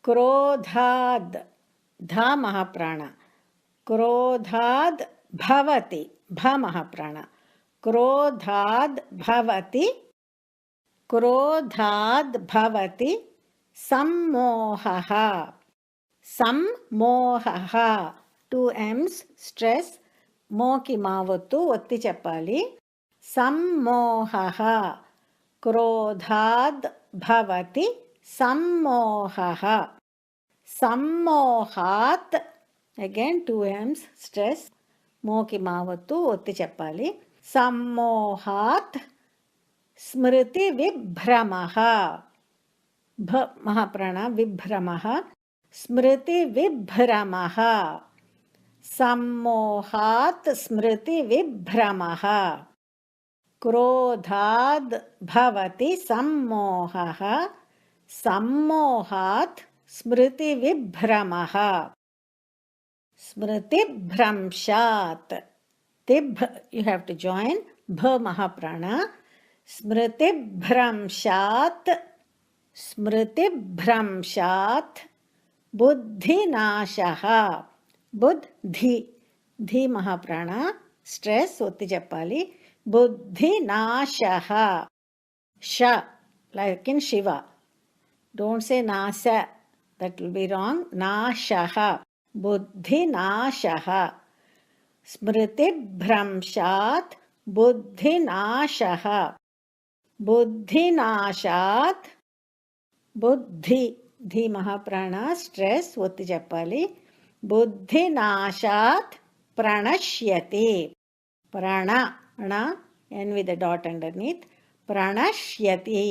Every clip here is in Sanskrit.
क्रोधाद् धा महाप्राण क्रोधाद् भवति भ महाप्राण क्रोधाद् भवति सम्मोहः सम्मोहः 2 M's stress మోకి మావొత్తు ఒత్తి చెప్పాలి सम्मोहः क्रोधाद् भवति सम्मोहः सम्मोहात् again 2 M's stress మోకి మావొత్తు ఒత్తి చెప్పాలి सम्मोहात् स्मृति विभ्रमः भ महाप्राण विभ्रमः स्मृति विभ्रमः सम्मोहात् स्मृति विभ्रमः क्रोधाद् भवति सम्मोहः सम्मोहात् स्मृति विभ्रमः स्मृतिभ्रंशात् तिभ you have to join भ महाप्राण स्मृतिभ्रंशात् बुद्धिनाशः बुद्धि धी महाप्राण स्ट्रेस ఒత్తి చెప్పాలి बुद्धिनाशः श like in Shiva don't say nasa that will be wrong नाशः बुद्धिनाशः स्मृतिभ्रंशात् बुद्धिनाशः बुद्धिनाशात् बुद्धि धी महाप्राण स्ट्रेस ఒత్తి చెప్పాలి बुद्धिनाशात् प्रणश्यति प्रण n with a dot underneath प्रणश्यति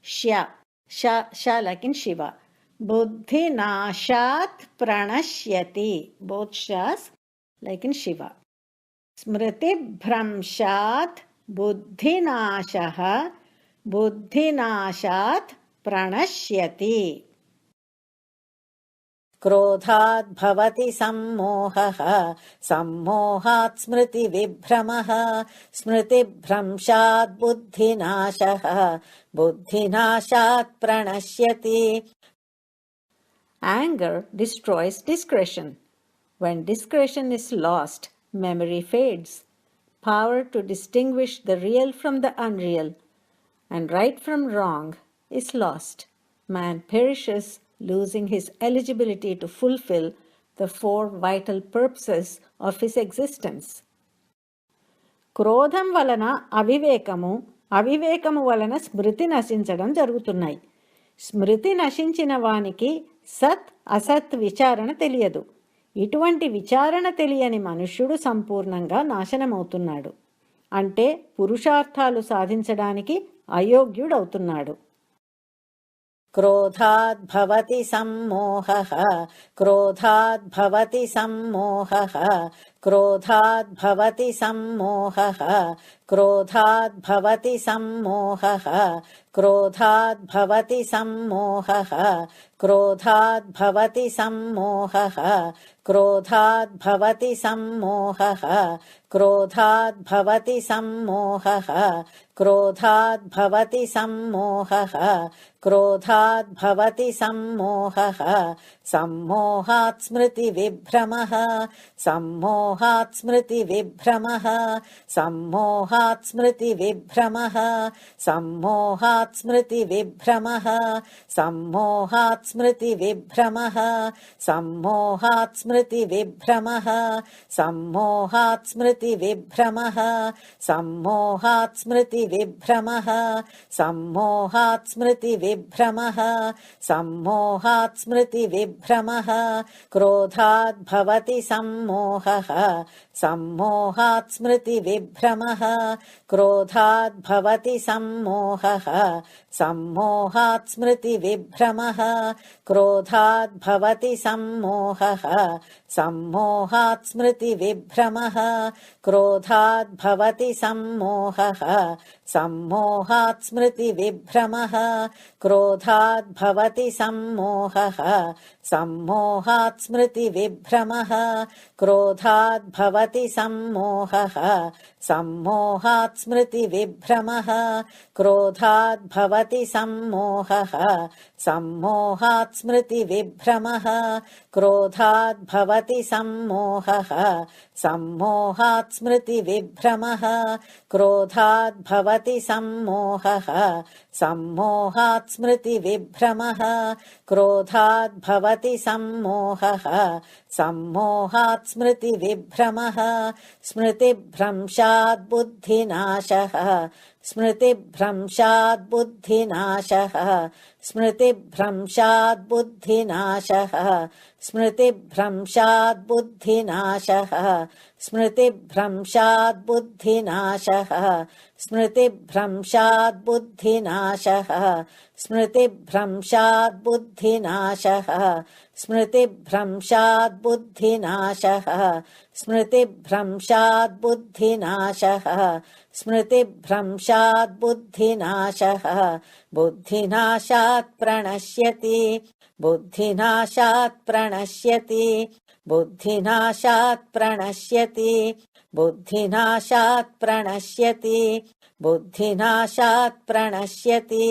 श like in Shiva बुद्धिनाशात् प्रणश्यति both shas like in Shiva स्मृतिभ्रंशात् बुद्धिनाशः बुद्धिनाशात् प्रणश्यति क्रोधाद् भवति सम्मोहः सम्मोहात् स्मृतिविभ्रमः स्मृतिभ्रंशात् बुद्धिनाशः बुद्धिनाशात् प्रणश्यति Anger destroys discretion. When discretion is lost, memory fades. Power to distinguish the real from the unreal and right from wrong is lost. Man perishes, losing his eligibility to fulfill the 4 vital purposes of his existence. క్రోధం వలన అవివేకము వలన స్మృతి నశించడం జరుగుతున్నాయి. స్మృతి నశించిన వానికి సత్ అసత్ విచారణ తెలియదు. ఇటువంటి విచారణ తెలియని మనుష్యుడు సంపూర్ణంగా నాశనమవుతున్నాడు. అంటే పురుషార్థాలు సాధించడానికి అయోగ్యుడవుతున్నాడు. क्रोधाद् भवति सम्मोहः क्रोधाद् भवति सम्मोहः क्रोधाद् भवति सम्मोहः क्रोधाद् भवति सम्मोहः क्रोधाद् भवति सम्मोहः क्रोधाद् भवति सम्मोहः क्रोधाद् भवति सम्मोहः क्रोधाद् भवति सम्मोहः क्रोधाद् भवति सम्मोहः क्रोधाद् भवति सम्मोहः सम्मोहात् स्मृतिविभ्रमः सम्मोहात् स्मृतिविभ्रमः सम्मोहात् स्मृतिविभ्रमः सम्मोहात् स्मृतिविभ्रमः सम्मोहात् स्मृतिविभ्रमः सम्मोहात् स्मृतिविभ्रमः सम्मोहात् स्मृतिविभ्रमः सम्मोहात् स्मृतिविभ्रमः सम्मोहात् स्मृतिविभ्रमः सम्मोहात् स्मृतिविभ्रमः क्रोधाद् भवति सम्मोहः सम्मोहात् स्मृतिविभ्रमः क्रोधाद् भवति सम्मोहः सम्मोहात् स्मृतिविभ्रमः क्रोधाद् भवति सम्मोहः सम्मोहात् स्मृतिविभ्रमः क्रोधाद् भवति सम्मोहः सम्मोहात् स्मृतिविभ्रमः क्रोधाद् भवति सम्मोहः सम्मोहात् स्मृतिविभ्रमः क्रोधाद् क्रोधाद् भवति सम्मोहः सम्मोहात् स्मृतिविभ्रमः क्रोधाद् भवति सम्मोहः सम्मोहात् स्मृतिविभ्रमः क्रोधाद् भवति सम्मोहः सम्मोहात् स्मृतिविभ्रमः क्रोधाद् भवति सम्मोहः सम्मोहात् स्मृतिविभ्रमः क्रोधाद् भवति सम्मोहः सम्मोहात् स्मृतिविभ्रमः स्मृतिभ्रंशात् बुद्धिनाशः स्मृतिभ्रंशात् बुद्धिनाशः स्मृतिभ्रंशात् बुद्धिनाशः स्मृतिभ्रंशात् बुद्धिनाशः स्मृतिभ्रंशात् बुद्धिनाशः स्मृतिभ्रंशात् बुद्धिनाशः स्मृतिभ्रंशात् बुद्धिनाशः स्मृतिभ्रंशात् बुद्धिनाशः स्मृतिभ्रंशात् बुद्धिनाशः स्मृतिभ्रंशात् बुद्धिनाशः बुद्धिनाशात् प्रणश्यति बुद्धिनाशात् प्रणश्यति बुद्धिनाशात् प्रणश्यति बुद्धिनाशात् प्रणश्यति बुद्धिनाशात् प्रणश्यति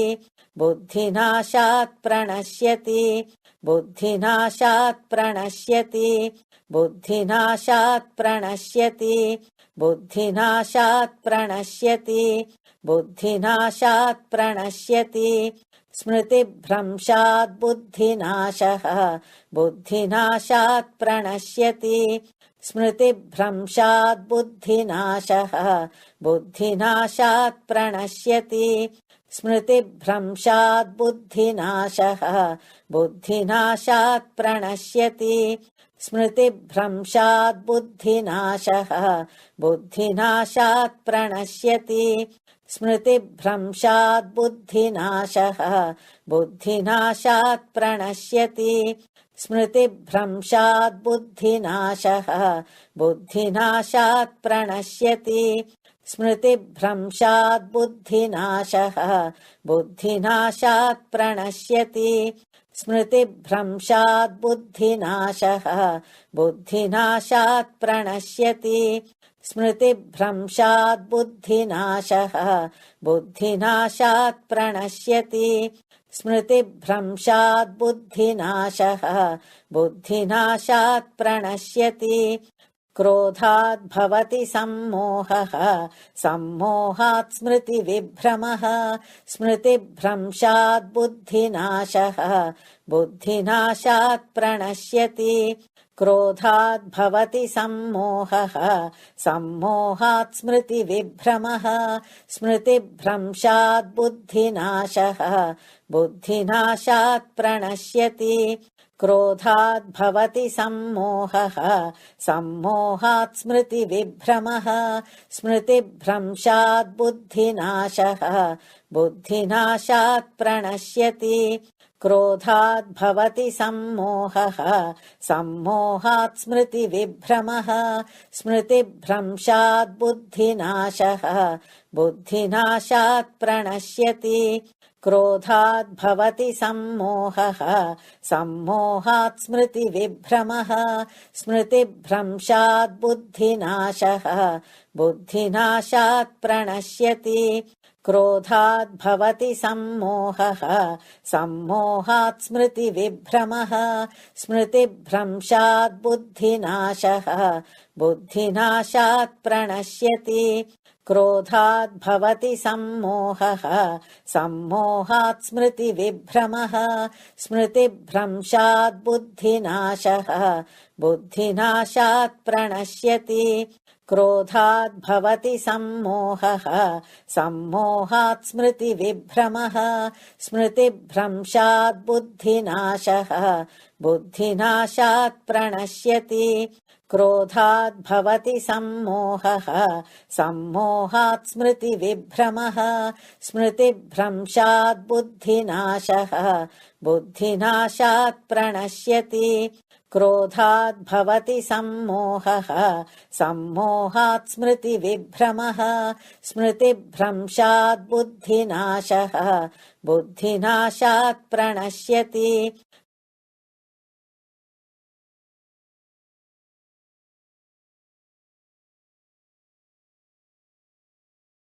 बुद्धिनाशात् प्रणश्यति बुद्धिनाशात् प्रणश्यति बुद्धिनाशात् प्रणश्यति बुद्धिनाशात् प्रणश्यति बुद्धिनाशात् प्रणश्यति स्मृतिभ्रंशात् बुद्धिनाशः बुद्धिनाशात् प्रणश्यति स्मृतिभ्रंशात् बुद्धिनाशः बुद्धिनाशात् प्रणश्यति स्मृतिभ्रंशात् बुद्धिनाशः बुद्धिनाशात् प्रणश्यति स्मृतिभ्रंशात् बुद्धिनाशः बुद्धिनाशात् प्रणश्यति स्मृतिभ्रंशात् बुद्धिनाशः बुद्धिनाशात् प्रणश्यति स्मृतिभ्रंशात् बुद्धिनाशः बुद्धिनाशात् प्रणश्यति स्मृतिभ्रंशात् बुद्धिनाशः बुद्धिनाशात् प्रणश्यति स्मृतिभ्रंशात् बुद्धिनाशः बुद्धिनाशात् प्रणश्यति स्मृतिभ्रंशात् बुद्धिनाशः बुद्धिनाशात् प्रणश्यति स्मृतिभ्रंशात् बुद्धिनाशः बुद्धिनाशात् प्रणश्यति क्रोधाद् भवति सम्मोहः सम्मोहात् स्मृतिविभ्रमः स्मृतिभ्रंशात् बुद्धिनाशः बुद्धिनाशात् प्रणश्यति क्रोधाद् भवति सम्मोहः सम्मोहात् स्मृतिविभ्रमः स्मृतिभ्रंशात् बुद्धिनाशः बुद्धिनाशात् प्रणश्यति क्रोधाद् भवति सम्मोहः सम्मोहात् स्मृतिविभ्रमः स्मृतिभ्रंशात् बुद्धिनाशः बुद्धिनाशात् प्रणश्यति क्रोधाद् भवति सम्मोहः सम्मोहात् स्मृतिविभ्रमः स्मृतिभ्रंशात् बुद्धिनाशः बुद्धिनाशात् प्रणश्यति क्रोधाद् भवति सम्मोहः सम्मोहात् स्मृतिविभ्रमः स्मृतिभ्रंशात् बुद्धिनाशः बुद्धिनाशात् प्रणश्यति क्रोधाद् भवति सम्मोहः सम्मोहात् स्मृतिविभ्रमः स्मृतिभ्रंशात् बुद्धिनाशः बुद्धिनाशात् प्रणश्यति क्रोधाद् भवति सम्मोहः सम्मोहात् स्मृतिविभ्रमः स्मृतिभ्रंशात् बुद्धिनाशः बुद्धिनाशात् प्रणश्यति क्रोधाद् भवति सम्मोहः सम्मोहात् स्मृतिविभ्रमः स्मृतिभ्रंशात् बुद्धिनाशः बुद्धिनाशात् प्रणश्यति क्रोधाद् भवति सम्मोहः सम्मोहात् स्मृतिविभ्रमः स्मृतिभ्रंशात् बुद्धिनाशः बुद्धिनाशात् प्रणश्यति क्रोधाद् भवति सम्मोहः सम्मोहात् स्मृतिविभ्रमः स्मृतिभ्रंशात् बुद्धिनाशः बुद्धिनाशात् प्रणश्यति